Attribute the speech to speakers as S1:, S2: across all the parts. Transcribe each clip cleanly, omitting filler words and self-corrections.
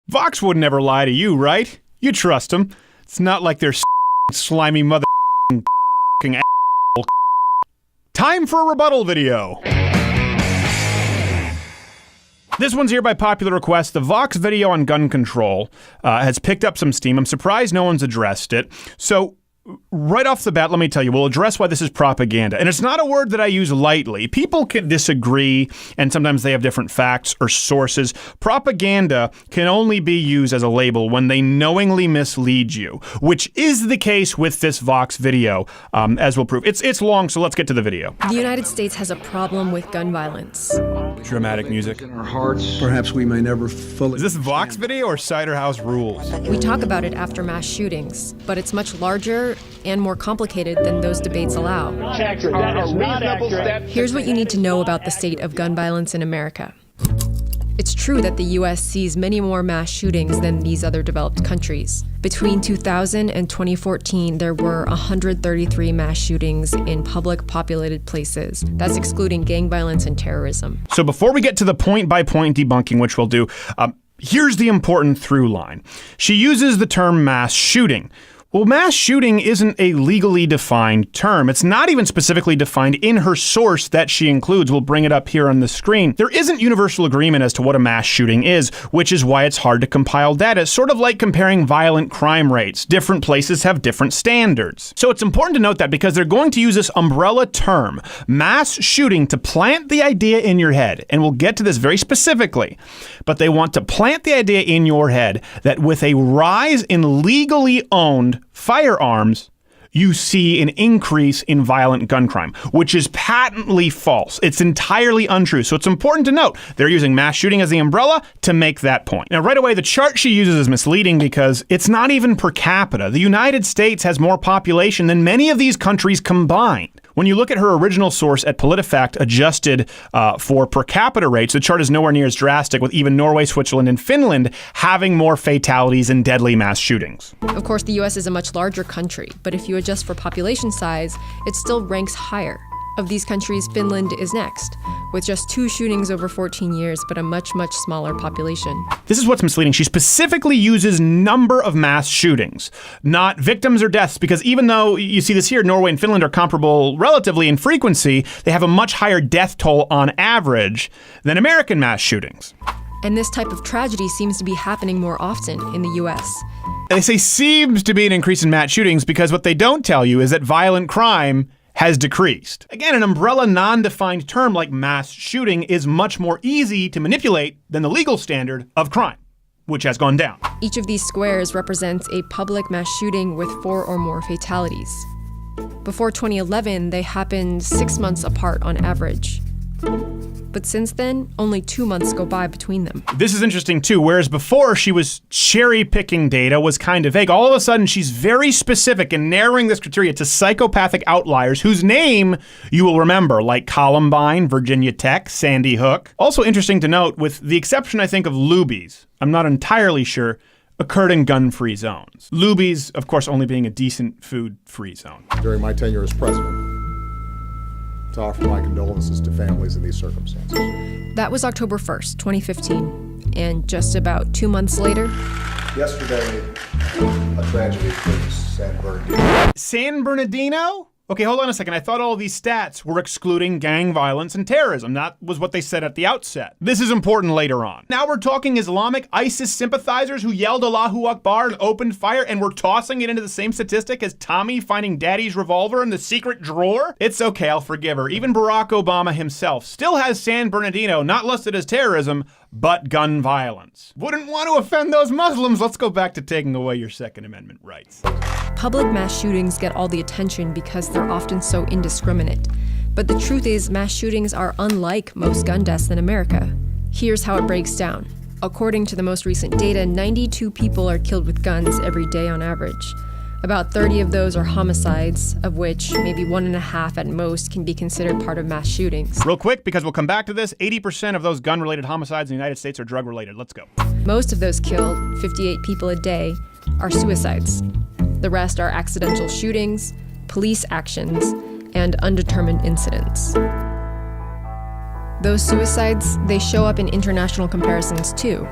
S1: Vox would never lie to you, right? You trust them. It's not like they're slimy mother asshole. Time for a rebuttal video. This one's here by popular request. The Vox video on gun control has picked up some steam. I'm surprised no one's addressed it. So right off the bat, let me tell you, we'll address why this is propaganda. And it's not a word that I use lightly. People can disagree, and sometimes they have different facts or sources. Propaganda can only be used as a label when they knowingly mislead you, which is the case with this Vox video, as we'll prove. It's long, so let's get to the video.
S2: The United States has a problem with gun violence.
S1: Dramatic music.
S3: In our hearts. Perhaps we may never fully.
S1: Is this Vox video or Cider House Rules?
S2: We talk about it after mass shootings, but it's much larger and more complicated than those debates allow. Here's what you need to know about the state of gun violence in America. It's true that the U.S. sees many more mass shootings than these other developed countries. Between 2000 and 2014, there were 133 mass shootings in public populated places. That's excluding gang violence and terrorism.
S1: So before we get to the point-by-point debunking, which we'll do, here's the important through line. She uses the term mass shooting. Well, mass shooting isn't a legally defined term. It's not even specifically defined in her source that she includes. We'll bring it up here on the screen. There isn't universal agreement as to what a mass shooting is, which is why it's hard to compile data. It's sort of like comparing violent crime rates. Different places have different standards. So it's important to note that because they're going to use this umbrella term, mass shooting, to plant the idea in your head. And we'll get to this very specifically. But they want to plant the idea in your head that with a rise in legally owned firearms, you see an increase in violent gun crime, which is patently false. It's entirely untrue. So it's important to note they're using mass shooting as the umbrella to make that point. Now, right away, the chart she uses is misleading because it's not even per capita. The United States has more population than many of these countries combined. When you look at her original source at PolitiFact adjusted for per capita rates, the chart is nowhere near as drastic, with even Norway, Switzerland, and Finland having more fatalities and deadly mass shootings.
S2: Of course, the U.S. is a much larger country, but if you adjust for population size, it still ranks higher. Of these countries, Finland is next, with just 2 shootings over 14 years, but a much, much smaller population.
S1: This is what's misleading. She specifically uses number of mass shootings, not victims or deaths, because even though you see this here, Norway and Finland are comparable relatively in frequency, they have a much higher death toll on average than American mass shootings.
S2: And this type of tragedy seems to be happening more often in the U.S.
S1: They say seems to be an increase in mass shootings because what they don't tell you is that violent crime has decreased. Again, an umbrella non-defined term like mass shooting is much more easy to manipulate than the legal standard of crime, which has gone down.
S2: Each of these squares represents a public mass shooting with 4 or more fatalities. Before 2011, they happened 6 months apart on average. But since then, only 2 months go by between them.
S1: This is interesting too, whereas before she was cherry-picking data, was kind of vague. All of a sudden, she's very specific in narrowing this criteria to psychopathic outliers whose name you will remember, like Columbine, Virginia Tech, Sandy Hook. Also interesting to note, with the exception, I think, of Luby's, I'm not entirely sure, occurred in gun-free zones. Luby's, of course, only being a decent food-free zone.
S4: During my tenure as president, to offer my condolences to families in these circumstances.
S2: That was October 1st, 2015. And just about 2 months later...
S4: Yesterday, a tragedy occurred in San Bernardino.
S1: San Bernardino? Okay, hold on a second. I thought all these stats were excluding gang violence and terrorism. That was what they said at the outset. This is important later on. Now we're talking Islamic ISIS sympathizers who yelled Allahu Akbar and opened fire, and we're tossing it into the same statistic as Tommy finding daddy's revolver in the secret drawer? It's okay, I'll forgive her. Even Barack Obama himself still has San Bernardino not listed as terrorism, but gun violence. Wouldn't want to offend those Muslims. Let's go back to taking away your Second Amendment rights.
S2: Public mass shootings get all the attention because they're often so indiscriminate. But the truth is, mass shootings are unlike most gun deaths in America. Here's how it breaks down. According to the most recent data, 92 people are killed with guns every day on average. About 30 of those are homicides, of which maybe 1.5 at most can be considered part of mass shootings.
S1: Real quick, because we'll come back to this, 80% of those gun-related homicides in the United States are drug-related. Let's go.
S2: Most of those killed, 58 people a day, are suicides. The rest are accidental shootings, police actions, and undetermined incidents. Those suicides, they show up in international comparisons too.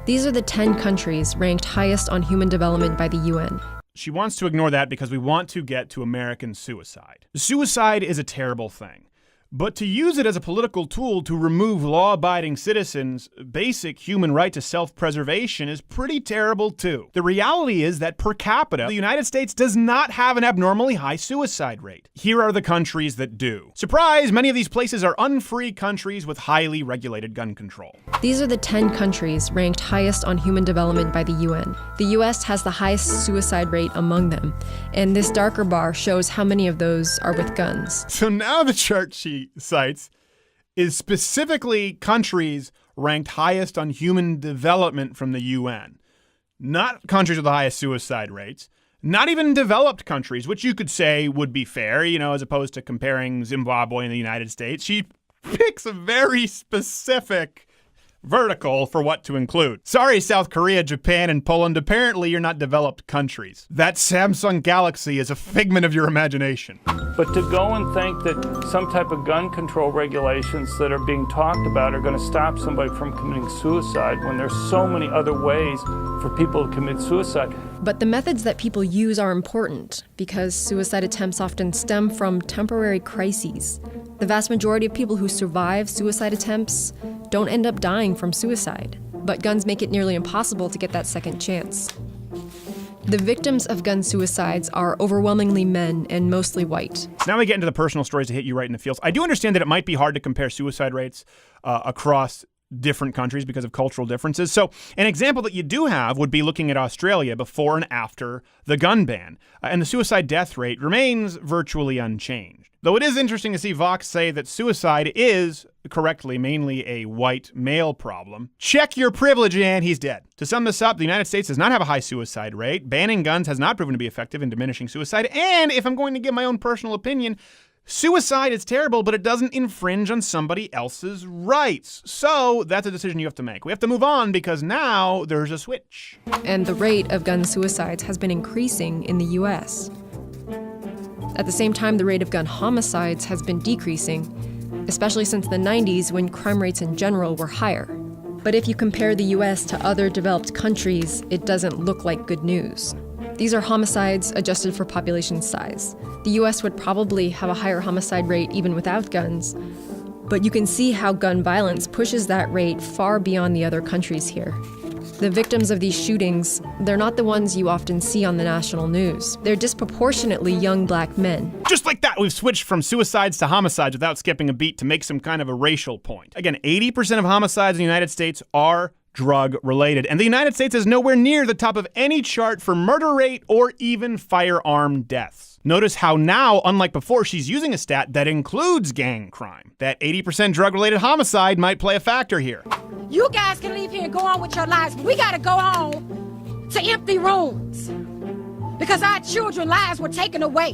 S2: These are the 10 countries ranked highest on human development by the UN.
S1: She wants to ignore that because we want to get to American suicide. Suicide is a terrible thing. But to use it as a political tool to remove law-abiding citizens' basic human right to self-preservation is pretty terrible too. The reality is that per capita, the United States does not have an abnormally high suicide rate. Here are the countries that do. Surprise, many of these places are unfree countries with highly regulated gun control.
S2: These are the 10 countries ranked highest on human development by the UN. The US has the highest suicide rate among them, and this darker bar shows how many of those are with guns.
S1: So now the chart she cites is specifically countries ranked highest on human development from the UN. Not countries with the highest suicide rates, not even developed countries, which you could say would be fair, as opposed to comparing Zimbabwe and the United States. She picks a very specific vertical for what to include. Sorry, South Korea, Japan, and Poland. Apparently, you're not developed countries. That Samsung Galaxy is a figment of your imagination.
S5: But to go and think that some type of gun control regulations that are being talked about are going to stop somebody from committing suicide when there's so many other ways for people to commit suicide.
S2: But the methods that people use are important because suicide attempts often stem from temporary crises. The vast majority of people who survive suicide attempts don't end up dying from suicide, but guns make it nearly impossible to get that second chance. The victims of gun suicides are overwhelmingly men and mostly white.
S1: So now we get into the personal stories that hit you right in the feels. I do understand that it might be hard to compare suicide rates across different countries because of cultural differences. So an example that you do have would be looking at Australia before and after the gun ban. And the suicide death rate remains virtually unchanged. Though it is interesting to see Vox say that suicide is, correctly, mainly a white male problem. Check your privilege, and he's dead. To sum this up, the United States does not have a high suicide rate. Banning guns has not proven to be effective in diminishing suicide. And if I'm going to give my own personal opinion, suicide is terrible, but it doesn't infringe on somebody else's rights. So that's a decision you have to make. We have to move on because now there's a switch.
S2: And the rate of gun suicides has been increasing in the US. At the same time, the rate of gun homicides has been decreasing, especially since the 90s when crime rates in general were higher. But if you compare the US to other developed countries, it doesn't look like good news. These are homicides adjusted for population size. The US would probably have a higher homicide rate even without guns, but you can see how gun violence pushes that rate far beyond the other countries here. The victims of these shootings, they're not the ones you often see on the national news. They're disproportionately young black men.
S1: Just like that, we've switched from suicides to homicides without skipping a beat to make some kind of a racial point. Again, 80% of homicides in the United States are drug-related, and the United States is nowhere near the top of any chart for murder rate or even firearm deaths. Notice how now, unlike before, she's using a stat that includes gang crime. That 80% drug-related homicide might play a factor here.
S6: You guys can leave here and go on with your lives, but we gotta go home to empty rooms because our children's lives were taken away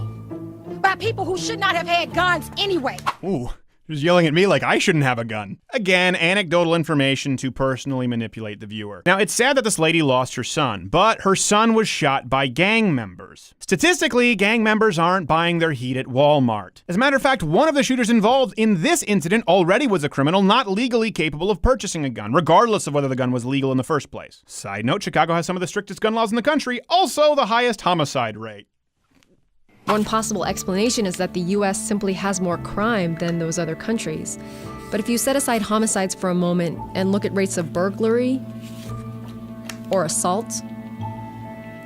S6: by people who should not have had guns anyway.
S1: Ooh. Who's yelling at me like I shouldn't have a gun. Again, anecdotal information to personally manipulate the viewer. Now, it's sad that this lady lost her son, but her son was shot by gang members. Statistically, gang members aren't buying their heat at Walmart. As a matter of fact, one of the shooters involved in this incident already was a criminal not legally capable of purchasing a gun, regardless of whether the gun was legal in the first place. Side note, Chicago has some of the strictest gun laws in the country, also the highest homicide rate.
S2: One possible explanation is that the US simply has more crime than those other countries. But if you set aside homicides for a moment and look at rates of burglary or assault,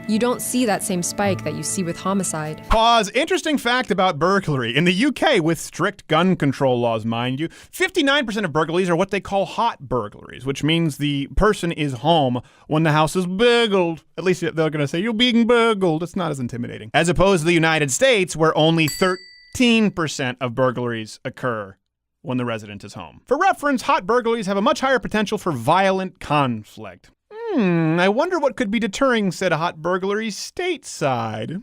S2: you don't see that same spike that you see with homicide.
S1: Pause. Interesting fact about burglary. In the UK, with strict gun control laws, mind you, 59% of burglaries are what they call hot burglaries, which means the person is home when the house is burgled. At least they're going to say, you're being burgled. It's not as intimidating. As opposed to the United States, where only 13% of burglaries occur when the resident is home. For reference, hot burglaries have a much higher potential for violent conflict. I wonder what could be deterring said hot burglaries stateside.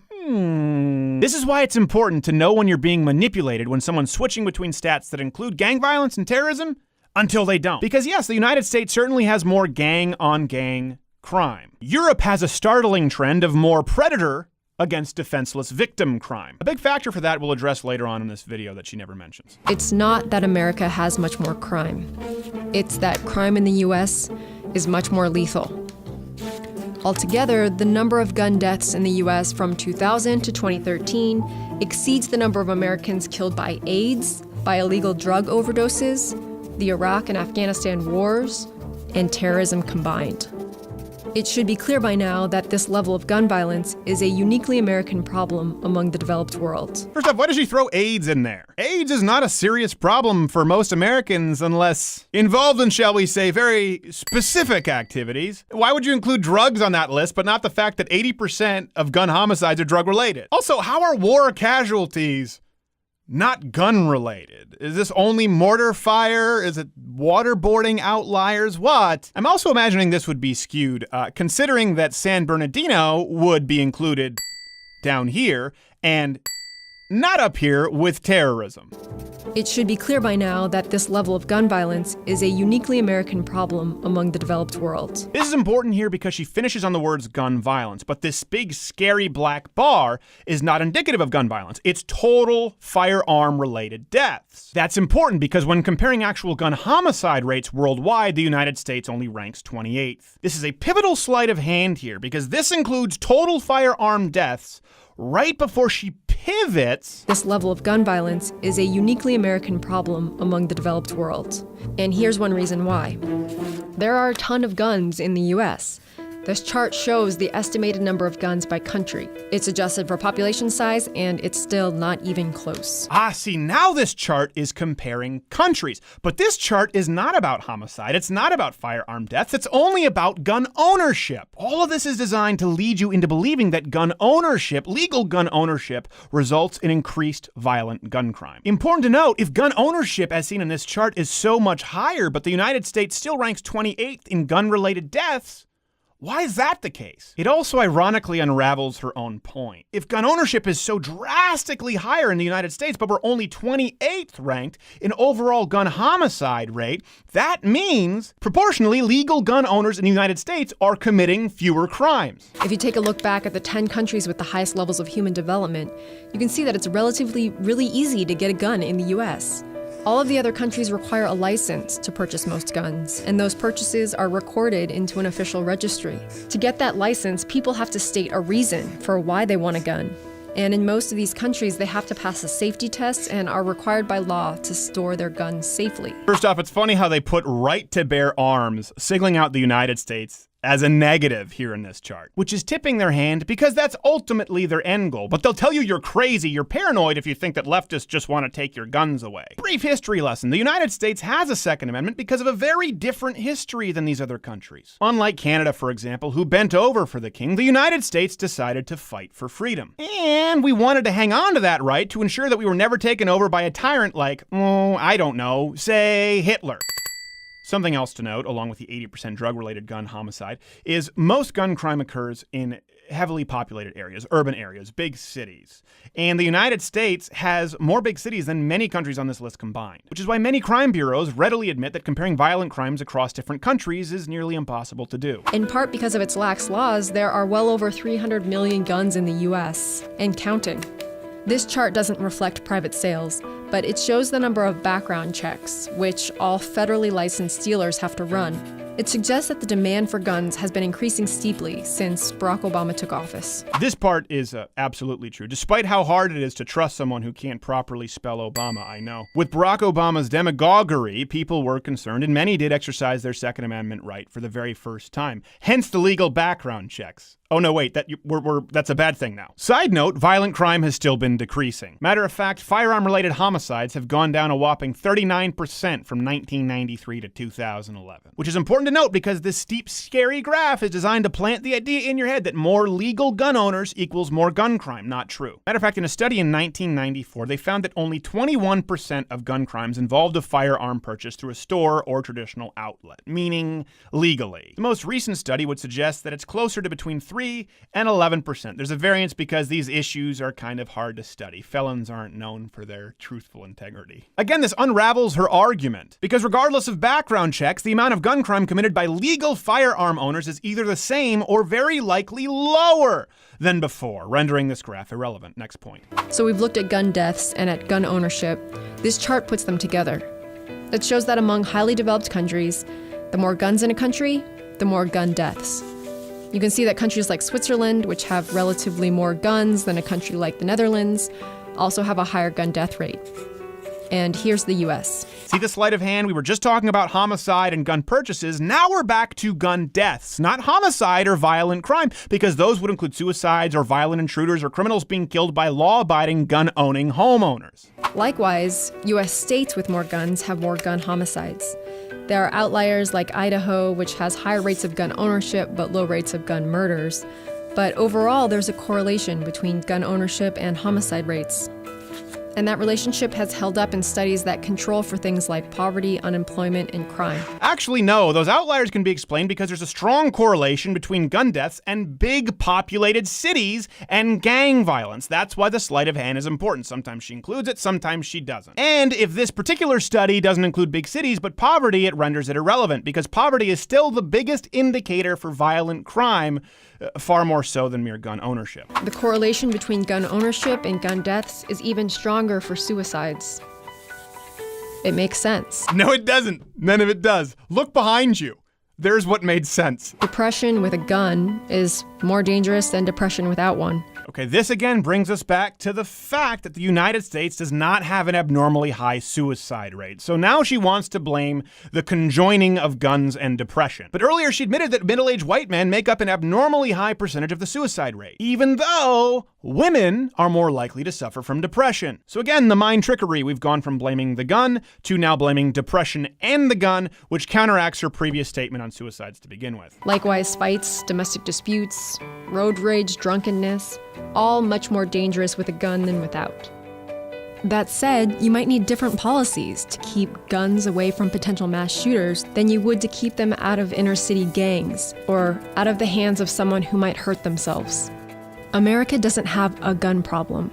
S1: This is why it's important to know when you're being manipulated when someone's switching between stats that include gang violence and terrorism until they don't. Because yes, the United States certainly has more gang-on-gang crime. Europe has a startling trend of more predator against defenseless victim crime. A big factor for that we'll address later on in this video that she never mentions.
S2: It's not that America has much more crime. It's that crime in the US is much more lethal. Altogether, the number of gun deaths in the US from 2000 to 2013 exceeds the number of Americans killed by AIDS, by illegal drug overdoses, the Iraq and Afghanistan wars, and terrorism combined. It should be clear by now that this level of gun violence is a uniquely American problem among the developed world.
S1: First off, why does she throw AIDS in there? AIDS is not a serious problem for most Americans unless involved in, shall we say, very specific activities. Why would you include drugs on that list, but not the fact that 80% of gun homicides are drug-related? Also, how are war casualties not gun-related? Is this only mortar fire? Is it waterboarding outliers? What? I'm also imagining this would be skewed, considering that San Bernardino would be included down here and not up here with terrorism.
S2: It should be clear by now that this level of gun violence is a uniquely American problem among the developed world.
S1: This is important here because she finishes on the words gun violence, but this big scary black bar is not indicative of gun violence. It's total firearm-related deaths. That's important because when comparing actual gun homicide rates worldwide, the United States only ranks 28th. This is a pivotal sleight of hand here because this includes total firearm deaths right before she pivots.
S2: This level of gun violence is a uniquely American problem among the developed world. And here's one reason why. There are a ton of guns in the US. This chart shows the estimated number of guns by country. It's adjusted for population size, and it's still not even close.
S1: See, now this chart is comparing countries. But this chart is not about homicide. It's not about firearm deaths. It's only about gun ownership. All of this is designed to lead you into believing that gun ownership, legal gun ownership, results in increased violent gun crime. Important to note, if gun ownership, as seen in this chart, is so much higher, but the United States still ranks 28th in gun-related deaths, why is that the case? It also ironically unravels her own point. If gun ownership is so drastically higher in the United States, but we're only 28th ranked in overall gun homicide rate, that means proportionally legal gun owners in the United States are committing fewer crimes.
S2: If you take a look back at the 10 countries with the highest levels of human development, you can see that it's relatively really easy to get a gun in the US. All of the other countries require a license to purchase most guns, and those purchases are recorded into an official registry. To get that license, people have to state a reason for why they want a gun. And in most of these countries, they have to pass a safety test and are required by law to store their guns safely.
S1: First off, it's funny how they put right to bear arms, singling out the United States as a negative here in this chart, which is tipping their hand because that's ultimately their end goal. But they'll tell you you're crazy, you're paranoid if you think that leftists just want to take your guns away. Brief history lesson. The United States has a Second Amendment because of a very different history than these other countries. Unlike Canada, for example, who bent over for the king, the United States decided to fight for freedom. And we wanted to hang on to that right to ensure that we were never taken over by a tyrant like, I don't know, say Hitler. Something else to note, along with the 80% drug-related gun homicide, is most gun crime occurs in heavily populated areas, urban areas, big cities. And the United States has more big cities than many countries on this list combined, which is why many crime bureaus readily admit that comparing violent crimes across different countries is nearly impossible to do.
S2: In part because of its lax laws, there are well over 300 million guns in the US, and counting. This chart doesn't reflect private sales, but it shows the number of background checks, which all federally licensed dealers have to run. It suggests that the demand for guns has been increasing steeply since Barack Obama took office.
S1: This part is absolutely true, despite how hard it is to trust someone who can't properly spell Obama, I know. With Barack Obama's demagoguery, people were concerned, and many did exercise their Second Amendment right for the very first time. Hence the legal background checks. Oh no, wait, that's a bad thing now. Side note, violent crime has still been decreasing. Matter of fact, firearm-related homicides have gone down a whopping 39% from 1993 to 2011. Which is important to note because this steep, scary graph is designed to plant the idea in your head that more legal gun owners equals more gun crime. Not true. Matter of fact, in a study in 1994, they found that only 21% of gun crimes involved a firearm purchase through a store or traditional outlet, meaning legally. The most recent study would suggest that it's closer to between 3 3 and 11%. There's a variance because these issues are kind of hard to study. Felons aren't known for their truthful integrity. Again, this unravels her argument, because regardless of background checks, the amount of gun crime committed by legal firearm owners is either the same or very likely lower than before, rendering this graph irrelevant. Next point.
S2: So we've looked at gun deaths and at gun ownership. This chart puts them together. It shows that among highly developed countries, the more guns in a country, the more gun deaths. You can see that countries like Switzerland, which have relatively more guns than a country like the Netherlands, also have a higher gun death rate. And here's the US.
S1: See the sleight of hand? We were just talking about homicide and gun purchases. Now we're back to gun deaths, not homicide or violent crime, because those would include suicides or violent intruders or criminals being killed by law-abiding gun-owning homeowners.
S2: Likewise, US states with more guns have more gun homicides. There are outliers like Idaho, which has higher rates of gun ownership but low rates of gun murders. But overall, there's a correlation between gun ownership and homicide rates. And that relationship has held up in studies that control for things like poverty, unemployment, and crime.
S1: Actually, no. Those outliers can be explained because there's a strong correlation between gun deaths and big populated cities and gang violence. That's why the sleight of hand is important. Sometimes she includes it, sometimes she doesn't. And if this particular study doesn't include big cities but poverty, it renders it irrelevant, because poverty is still the biggest indicator for violent crime, far more so than mere gun ownership.
S2: The correlation between gun ownership and gun deaths is even stronger for suicides. It makes sense.
S1: No, it doesn't. None of it does. Look behind you. There's what made sense.
S2: Depression with a gun is more dangerous than depression without one.
S1: Okay, this again brings us back to the fact that the United States does not have an abnormally high suicide rate. So now she wants to blame the conjoining of guns and depression. But earlier she admitted that middle-aged white men make up an abnormally high percentage of the suicide rate, even though women are more likely to suffer from depression. So again, the mind trickery. We've gone from blaming the gun to now blaming depression and the gun, which counteracts her previous statement on suicides to begin with.
S2: Likewise, fights, domestic disputes, road rage, drunkenness, all much more dangerous with a gun than without. That said, you might need different policies to keep guns away from potential mass shooters than you would to keep them out of inner city gangs or out of the hands of someone who might hurt themselves. America doesn't have a gun problem.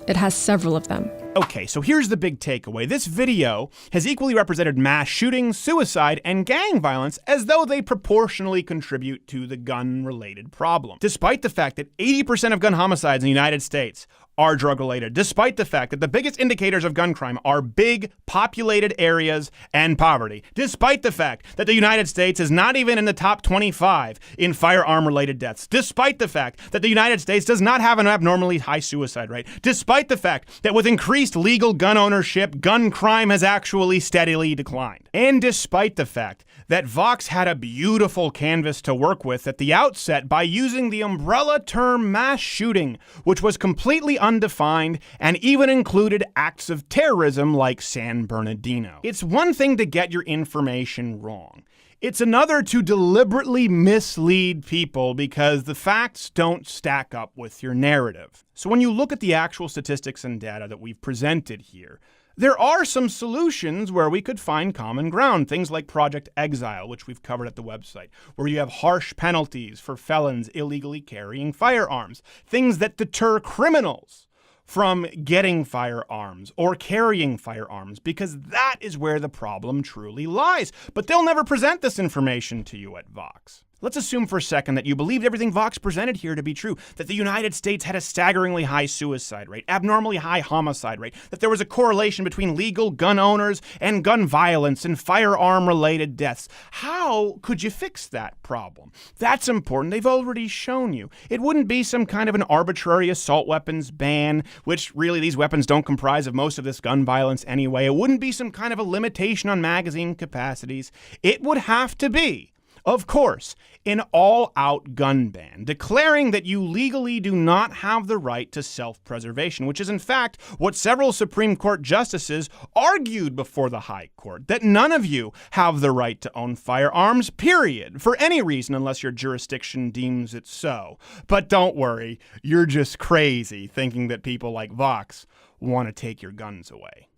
S2: It has several of them.
S1: Okay, so here's the big takeaway. This video has equally represented mass shooting, suicide, and gang violence as though they proportionally contribute to the gun-related problem. Despite the fact that 80% of gun homicides in the United States are drug-related, despite the fact that the biggest indicators of gun crime are big, populated areas and poverty, despite the fact that the United States is not even in the top 25 in firearm-related deaths, despite the fact that the United States does not have an abnormally high suicide rate, despite the fact that with increased legal gun ownership, gun crime has actually steadily declined, and despite the fact that Vox had a beautiful canvas to work with at the outset by using the umbrella term mass shooting, which was completely undefined and even included acts of terrorism like San Bernardino. It's one thing to get your information wrong. It's another to deliberately mislead people because the facts don't stack up with your narrative. So when you look at the actual statistics and data that we've presented here, there are some solutions where we could find common ground, things like Project Exile, which we've covered at the website, where you have harsh penalties for felons illegally carrying firearms, things that deter criminals from getting firearms or carrying firearms, because that is where the problem truly lies. But they'll never present this information to you at Vox. Let's assume for a second that you believed everything Vox presented here to be true, that the United States had a staggeringly high suicide rate, abnormally high homicide rate, that there was a correlation between legal gun owners and gun violence and firearm-related deaths. How could you fix that problem? That's important. They've already shown you. It wouldn't be some kind of an arbitrary assault weapons ban, which really these weapons don't comprise of most of this gun violence anyway. It wouldn't be some kind of a limitation on magazine capacities. It would have to be, of course, an all-out gun ban, declaring that you legally do not have the right to self-preservation, which is in fact what several Supreme Court justices argued before the High Court, that none of you have the right to own firearms, period, for any reason unless your jurisdiction deems it so. But don't worry, you're just crazy thinking that people like Vox want to take your guns away.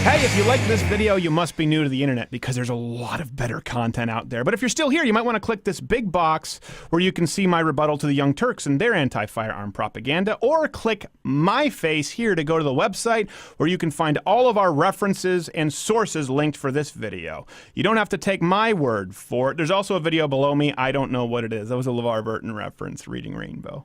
S1: Hey, if you like this video, you must be new to the internet because there's a lot of better content out there. But if you're still here, you might want to click this big box where you can see my rebuttal to the Young Turks and their anti-firearm propaganda, or click my face here to go to the website where you can find all of our references and sources linked for this video. You don't have to take my word for it. There's also a video below me. I don't know what it is. That was a LeVar Burton reference, Reading Rainbow.